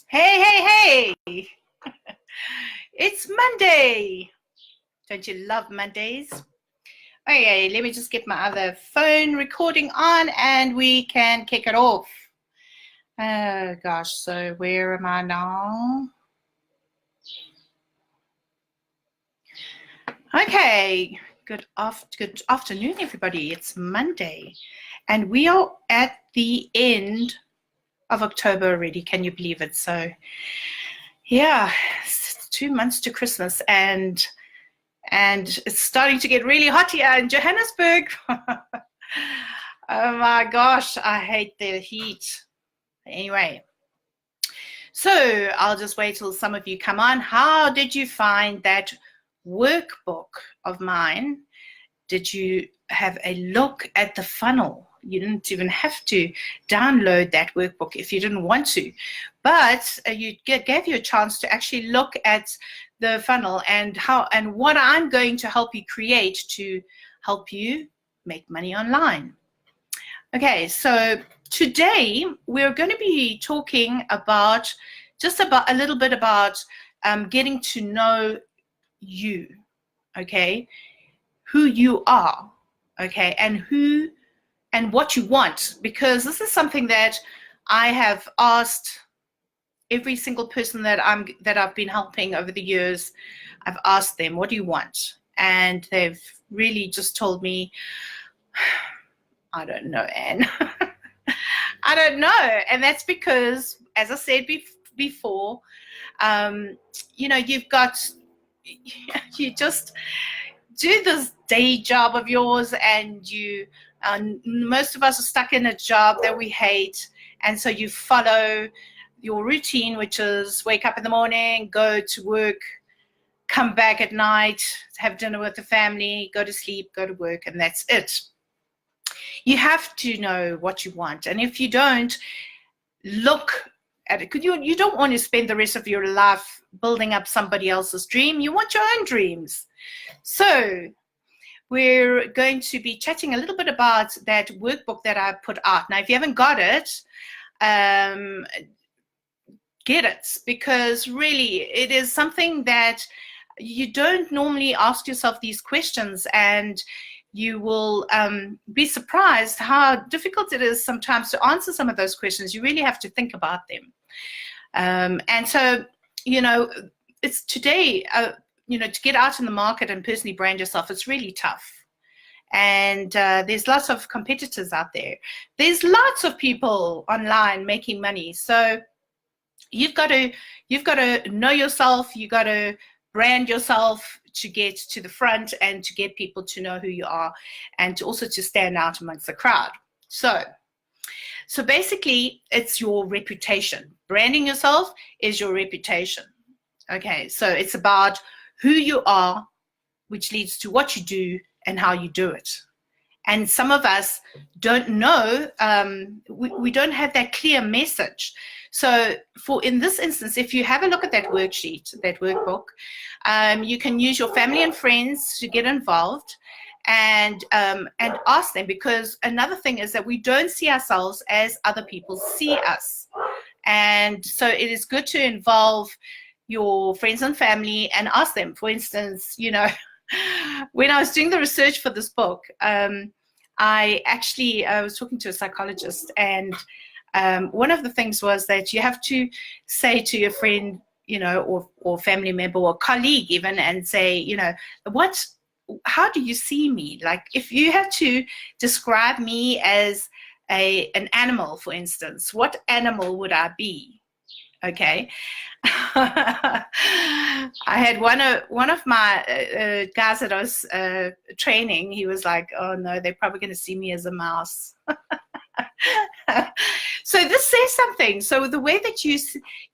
Hey. It's Monday. Don't you love Mondays? Okay, let me just get my other phone recording on and we can kick it off. Oh gosh, so where am I now? Okay, good afternoon, everybody. It's Monday and we are at the end of October already. Can you believe it? So yeah, it's 2 months to Christmas and it's starting to get really hot here in Johannesburg. Oh my gosh, I hate the heat. Anyway, so I'll just wait till some of you come on. How did you find that workbook of mine? Did you have a look at the funnel? You didn't even have to download that workbook if you didn't want to, but gave you a chance to actually look at the funnel and what I'm going to help you create to help you make money online. Okay, so today we're going to be talking about a little bit about getting to know you, okay, who you are, okay, and what you want, because this is something that I have asked every single person that I've been helping over the years. I've asked them, what do you want? And they've really just told me, I don't know, Anne. I don't know. And that's because, as I said before, you just do this day job of yours, and most of us are stuck in a job that we hate, and so you follow your routine, which is wake up in the morning, go to work, come back at night, have dinner with the family, go to sleep, go to work, and that's it. You have to know what you want, and if you don't, look at it, because you don't want to spend the rest of your life building up somebody else's dream. You want your own dreams. So we're going to be chatting a little bit about that workbook that I put out. Now, if you haven't got it, get it, because really it is something that you don't normally ask yourself these questions, and you will be surprised how difficult it is sometimes to answer some of those questions. You really have to think about them. And so, it's today, to get out in the market and personally brand yourself, it's really tough. And there's lots of competitors out there. There's lots of people online making money. So you've got to know yourself. You've got to brand yourself to get to the front and to get people to know who you are, and also to stand out amongst the crowd. So basically, it's your reputation. Branding yourself is your reputation. Okay, so it's about who you are, which leads to what you do and how you do it. And some of us don't know, we don't have that clear message. So in this instance, if you have a look at that worksheet, that workbook, you can use your family and friends to get involved and ask them, because another thing is that we don't see ourselves as other people see us. And so it is good to involve your friends and family and ask them. For instance, when I was doing the research for this book, I was talking to a psychologist, and one of the things was that you have to say to your friend, or family member or colleague even, and say, how do you see me? Like, if you have to describe me as an animal, for instance, what animal would I be? Okay. I had one of my guys that I was training. He was like, oh no, they're probably going to see me as a mouse. So this says something. So the way that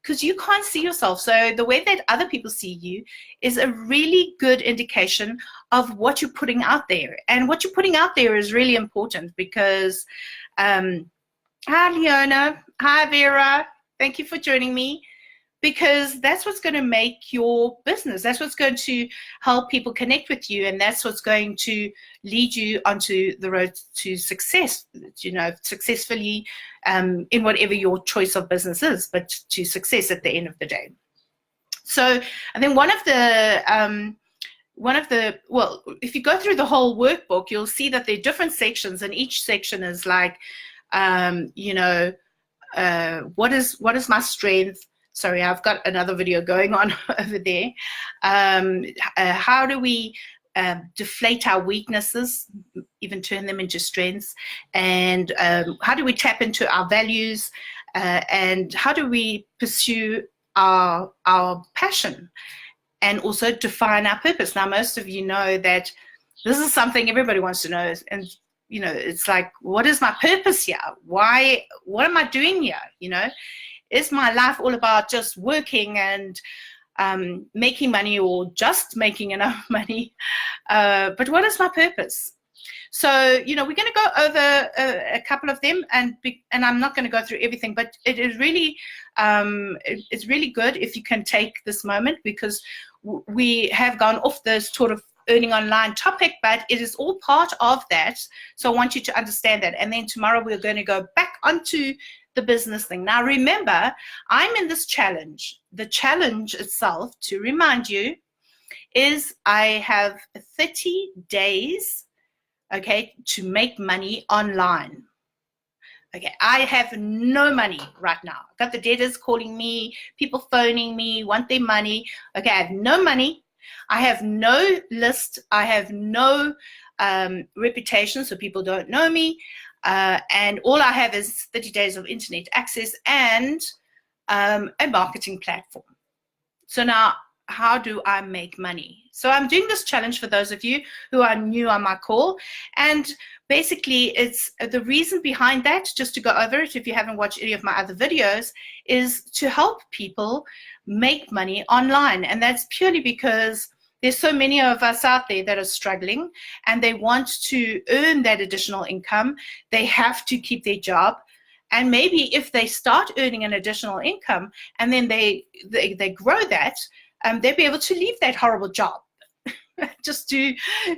because you can't see yourself, so the way that other people see you is a really good indication of what you're putting out there. And what you're putting out there is really important, because hi Leona, hi Vera, thank you for joining me. because that's what's going to make your business. That's what's going to help people connect with you, and that's what's going to lead you onto the road to success, successfully in whatever your choice of business is, but to success at the end of the day. So I think one of the, if you go through the whole workbook, you'll see that there are different sections, and each section is like, what is my strength? Sorry, I've got another video going on over there. How do we deflate our weaknesses, even turn them into strengths? And how do we tap into our values? And how do we pursue our passion? And also define our purpose. Now, most of you know that this is something everybody wants to know. And, it's like, what is my purpose here? Why? What am I doing here? Is my life all about just working and making money, or just making enough money? But what is my purpose? So, we're going to go over a couple of them, and I'm not going to go through everything, but it is really, it's really good if you can take this moment, because we have gone off this sort of earning online topic, but it is all part of that. So I want you to understand that. And then tomorrow we're going to go back onto the business thing. Now, remember, I'm in this challenge. The challenge itself, to remind you, is I have 30 days, okay, to make money online. Okay, I have no money right now. I've got the debtors calling me, people phoning me, want their money. Okay, I have no money. I have no list. I have no reputation, so people don't know me. And all I have is 30 days of internet access and a marketing platform. So now, how do I make money? So I'm doing this challenge for those of you who are new on my call. And basically, it's the reason behind that, just to go over it if you haven't watched any of my other videos, is to help people make money online. And that's purely because there's so many of us out there that are struggling, and they want to earn that additional income. They have to keep their job. And maybe if they start earning an additional income and then they grow that, they'll be able to leave that horrible job just to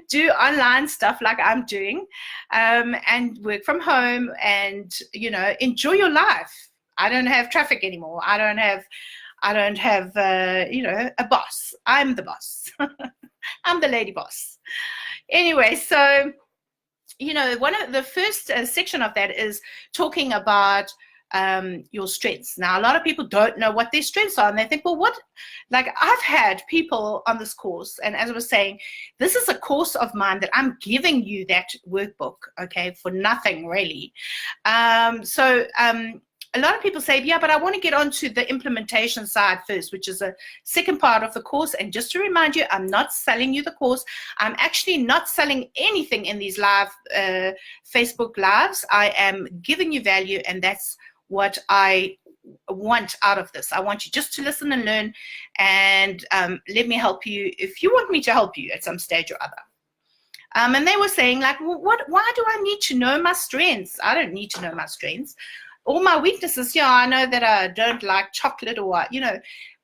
do online stuff like I'm doing, and work from home and, enjoy your life. I don't have traffic anymore. I don't have a boss. I'm the boss. I'm the lady boss. Anyway, so, one of the first section of that is talking about your strengths. Now, a lot of people don't know what their strengths are, and they think, well, I've had people on this course, and as I was saying, this is a course of mine that I'm giving you that workbook, okay, for nothing really. A lot of people say, yeah, but I want to get onto the implementation side first, which is a second part of the course. And just to remind you, I'm not selling you the course. I'm actually not selling anything in these live Facebook lives. I am giving you value, and that's what I want out of this. I want you just to listen and learn, and let me help you if you want me to help you at some stage or other. And they were saying, like, well, why do I need to know my strengths? I don't need to know my strengths. All my weaknesses, I know that I don't like chocolate or what,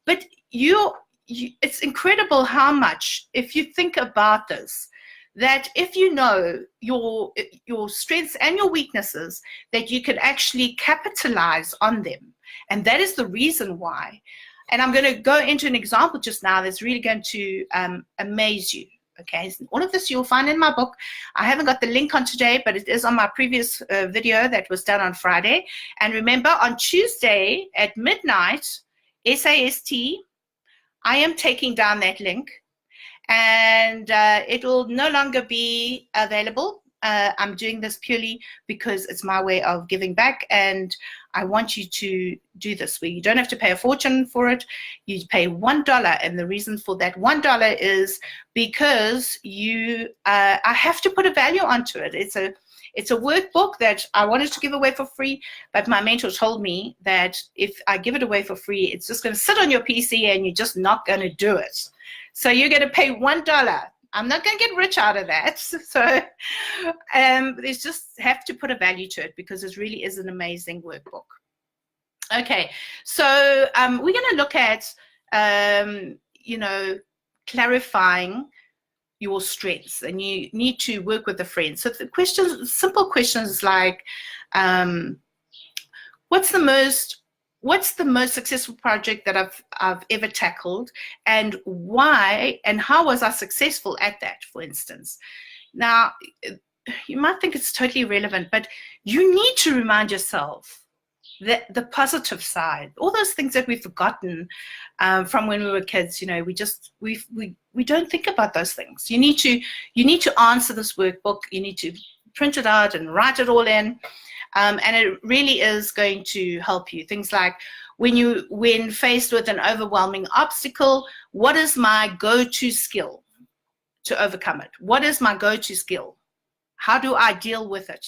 but it's incredible how much, if you think about this, that if you know your strengths and your weaknesses, that you can actually capitalize on them. And that is the reason why. And I'm going to go into an example just now that's really going to amaze you. Okay, so all of this you'll find in my book. I haven't got the link on today, but it is on my previous video that was done on Friday. And remember, on Tuesday at midnight, SAST, I am taking down that link, and it will no longer be available. I'm doing this purely because it's my way of giving back, and I want you to do this where you don't have to pay a fortune for it. You pay $1, and the reason for that $1 is because I have to put a value onto it. It's a workbook that I wanted to give away for free, but my mentor told me that if I give it away for free, it's just going to sit on your PC and you're just not going to do it. So you're going to pay $1. I'm not going to get rich out of that. So there's just have to put a value to it, because it really is an amazing workbook. Okay, so we're going to look at, clarifying your strengths, and you need to work with a friend. So the questions, simple questions like, what's the most successful project that I've ever tackled, and why, and how was I successful at that, for instance? Now, you might think it's totally irrelevant, but you need to remind yourself the positive side, all those things that we've forgotten from when we were kids. We don't think about those things. You need to answer this workbook. You need to print it out and write it all in, and it really is going to help you. Things like when faced with an overwhelming obstacle, what is my go-to skill to overcome it? What is my go-to skill? How do I deal with it?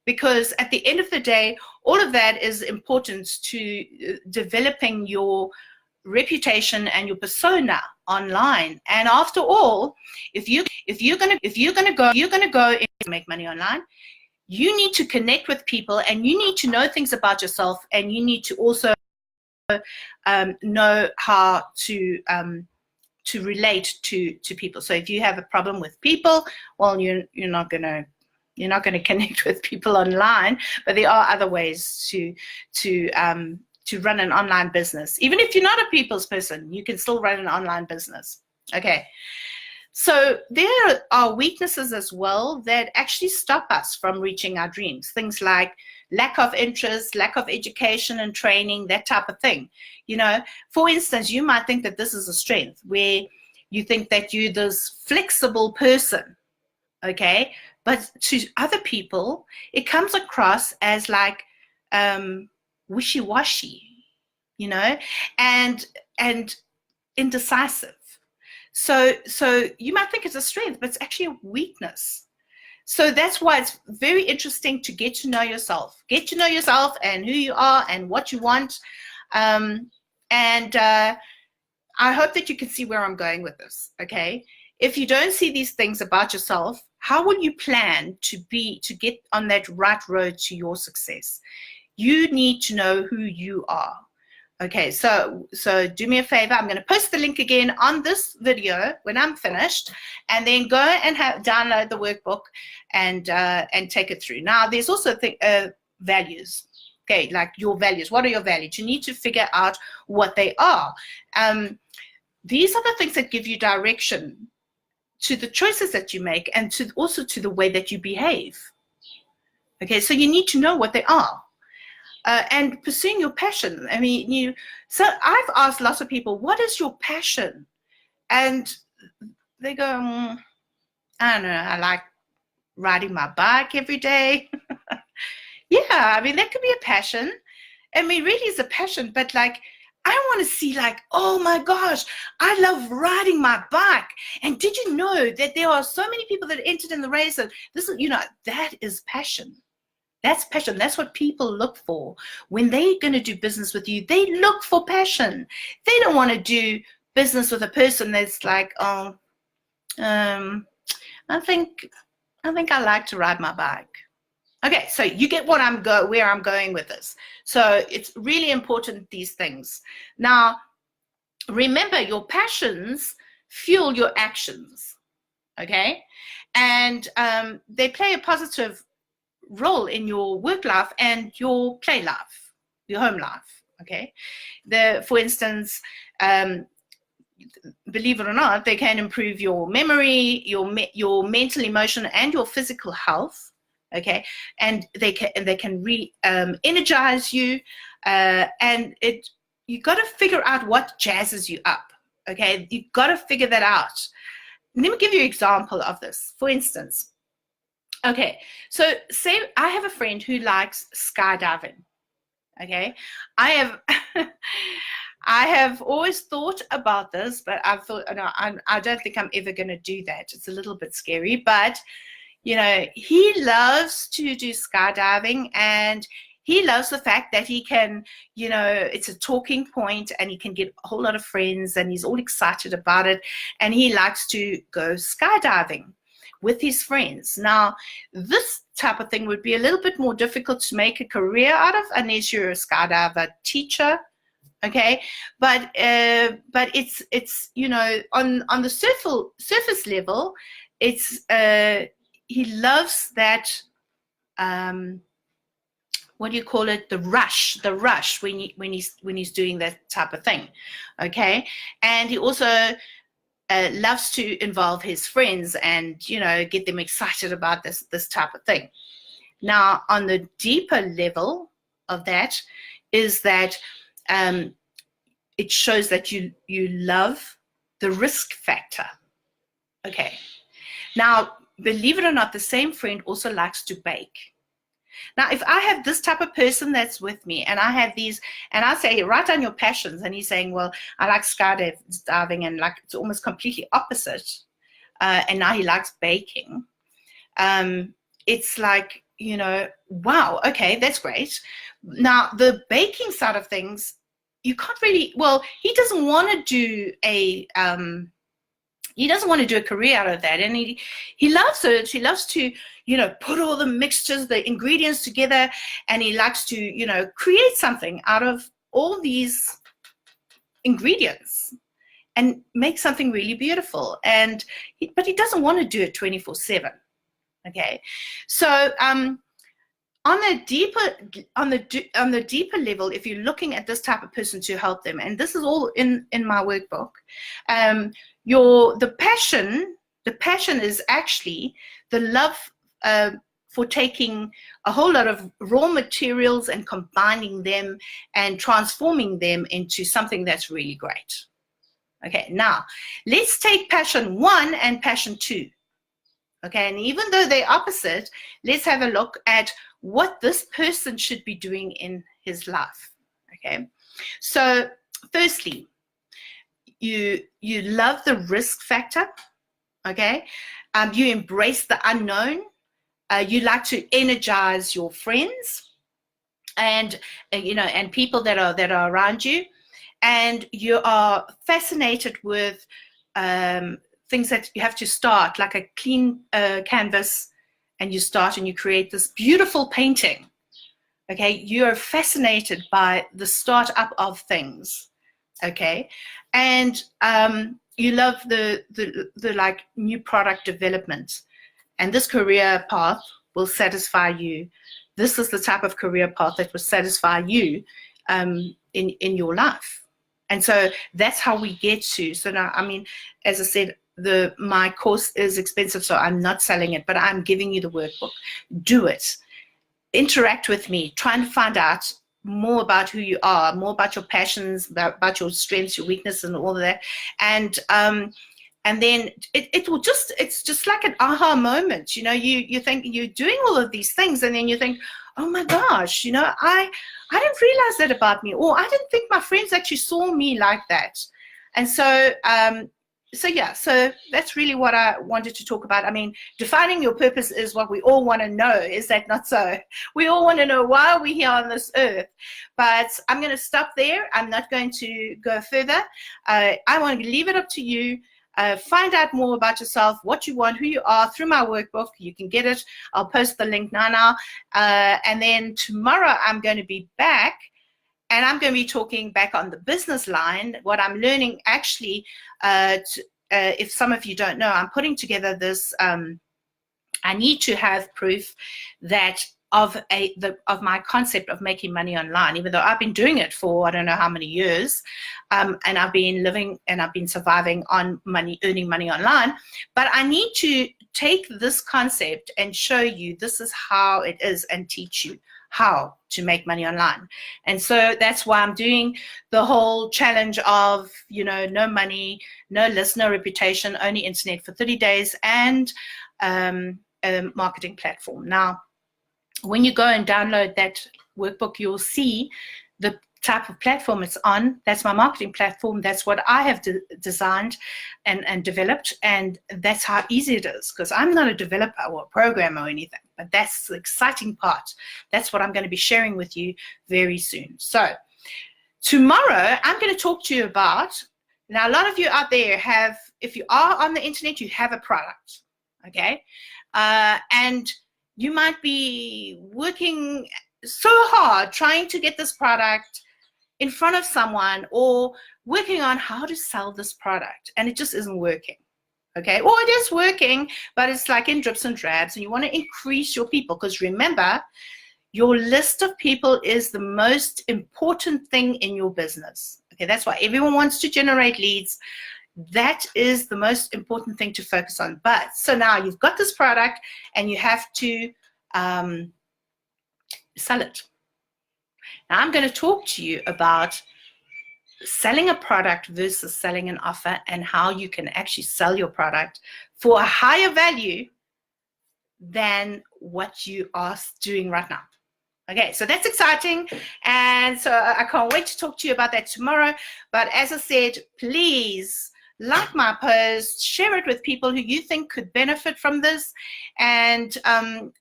Because at the end of the day, all of that is important to developing your reputation and your persona online. And after all, if you're gonna go and make money online, you need to connect with people, and you need to know things about yourself, and you need to also know how to relate to people. So if you have a problem with people, well, you're not gonna connect with people online, but there are other ways to run an online business. Even if you're not a people's person, you can still run an online business. Okay. So there are weaknesses as well that actually stop us from reaching our dreams. Things like lack of interest, lack of education and training, that type of thing. For instance, you might think that this is a strength, where you think that you're this flexible person, okay? But to other people, it comes across as like wishy-washy, and indecisive. So you might think it's a strength, but it's actually a weakness. So that's why it's very interesting to get to know yourself. Get to know yourself and who you are and what you want. And I hope that you can see where I'm going with this, okay? If you don't see these things about yourself, how will you plan to get on that right road to your success? You need to know who you are. Okay, so do me a favor. I'm going to post the link again on this video when I'm finished, and then go and download the workbook and take it through. Now, there's also values. Okay, like your values. What are your values? You need to figure out what they are. These are the things that give you direction to the choices that you make, and also to the way that you behave. Okay, so you need to know what they are. And pursuing your passion. So I've asked lots of people, what is your passion? And they go, I don't know, I like riding my bike every day. Yeah, that could be a passion. Really is a passion, but like, I want to see like, oh my gosh, I love riding my bike. And did you know that there are so many people that entered in the race? And this is, that is passion. That's passion. That's what people look for. When they're going to do business with you, they look for passion. They don't want to do business with a person that's like, I think I like to ride my bike. Okay, so you get where I'm going with this. So it's really important, these things. Now, remember, your passions fuel your actions, okay? And they play a positive role in your work life and your play life, your home life, okay? For instance, believe it or not, they can improve your memory, your mental, emotional, and your physical health, okay? And they can energize you, and you got to figure out what jazzes you up, okay? You got to figure that out. Let me give you an example of this. For instance, okay, so say I have a friend who likes skydiving, okay? I have always thought about this, but I've thought, no, I don't think I'm ever going to do that. It's a little bit scary, but, he loves to do skydiving, and he loves the fact that he can, it's a talking point, and he can get a whole lot of friends, and he's all excited about it, and he likes to go skydiving. with his friends. Now, this type of thing would be a little bit more difficult to make a career out of unless you're a skydiver teacher. Okay, but it's you know, on the surface level, it's he loves that what do you call it, the rush when he's doing that type of thing. Okay, and he also loves to involve his friends and, you know, get them excited about this type of thing. Now, on the deeper level of that is that it shows that you love the risk factor. Okay. Now, believe it or not, the same friend also likes to bake. Now, if I have this type of person that's with me and I have these, and I say, write down your passions, and he's saying, well, I like skydiving, and like it's almost completely opposite, and now he likes baking. It's like, you know, wow, okay, that's great. Now, the baking side of things, you can't really, well, he doesn't want to do a career out of that, and he loves it. He loves to, you know, put all the mixtures, the ingredients together, and he likes to, you know, create something out of all these ingredients and make something really beautiful. But he doesn't want to do it 24/7. Okay, so on the deeper level, if you're looking at this type of person to help them, and this is all in my workbook, the passion is actually the love for taking a whole lot of raw materials and combining them and transforming them into something that's really great. Okay, now let's take passion 1 and passion 2. Okay, and even though they're opposite, let's have a look at what this person should be doing in his life. Okay, so firstly, you love the risk factor. Okay, you embrace the unknown. You like to energize your friends and you know, and people that are around you, and you are fascinated with things that you have to start, like a clean canvas, and you start and you create this beautiful painting. Okay, you are fascinated by the start up of things. Okay, and you love the like new product development, and this career path will satisfy you. This is the type of career path that will satisfy you in your life. And so that's how we get to. So now, I mean, as I said, my course is expensive, so I'm not selling it, but I'm giving you the workbook. Do it. Interact with me. Try and find out more about who you are, more about your passions, about your strengths, your weaknesses, and all of that. And then it's just like an aha moment. You know, you think you're doing all of these things, and then you think, oh my gosh, you know, I didn't realize that about me, or I didn't think my friends actually saw me like that. And so so that's really what I wanted to talk about. I mean, defining your purpose is what we all want to know. Is that not so? We all want to know why we're here on this earth. But I'm going to stop there. I'm not going to go further. I want to leave it up to you. Find out more about yourself, what you want, who you are, through my workbook. You can get it. I'll post the link now. And then tomorrow I'm going to be back, and I'm going to be talking back on the business line, what I'm learning actually. If some of you don't know, I'm putting together this, I need to have proof that of my concept of making money online, even though I've been doing it for I don't know how many years, and I've been living and I've been surviving on money, earning money online. But I need to take this concept and show you this is how it is, and teach you how to make money online. And so that's why I'm doing the whole challenge of, you know, no money, no list, no reputation, only internet for 30 days, and a marketing platform. Now, when you go and download that workbook, you'll see the type of platform it's on. That's my marketing platform. That's what I have designed and developed, and that's how easy it is, because I'm not a developer or a programmer or anything, but that's the exciting part. That's what I'm going to be sharing with you very soon. So tomorrow I'm going to talk to you about, now a lot of you out there have, if you are on the internet, you have a product. okay? And you might be working so hard trying to get this product in front of someone, or working on how to sell this product, and it just isn't working. Okay, or it is working, but it's like in drips and drabs, and you want to increase your people, because remember, your list of people is the most important thing in your business. Okay, that's why everyone wants to generate leads. That is the most important thing to focus on. But so now you've got this product and you have to sell it. Now I'm going to talk to you about selling a product versus selling an offer, and how you can actually sell your product for a higher value than what you are doing right now. Okay, so that's exciting, and so I can't wait to talk to you about that tomorrow. But as I said, please like my post, share it with people who you think could benefit from this, and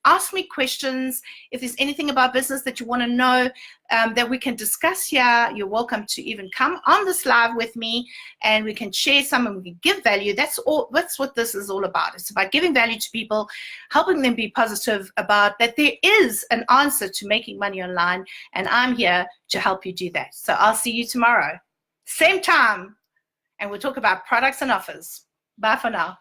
ask me questions. If there's anything about business that you want to know that we can discuss here, you're welcome to even come on this live with me, and we can share some and we can give value. That's all. That's what this is all about. It's about giving value to people, helping them be positive about that there is an answer to making money online, and I'm here to help you do that. So I'll see you tomorrow, same time, and we'll talk about products and offers. Bye for now.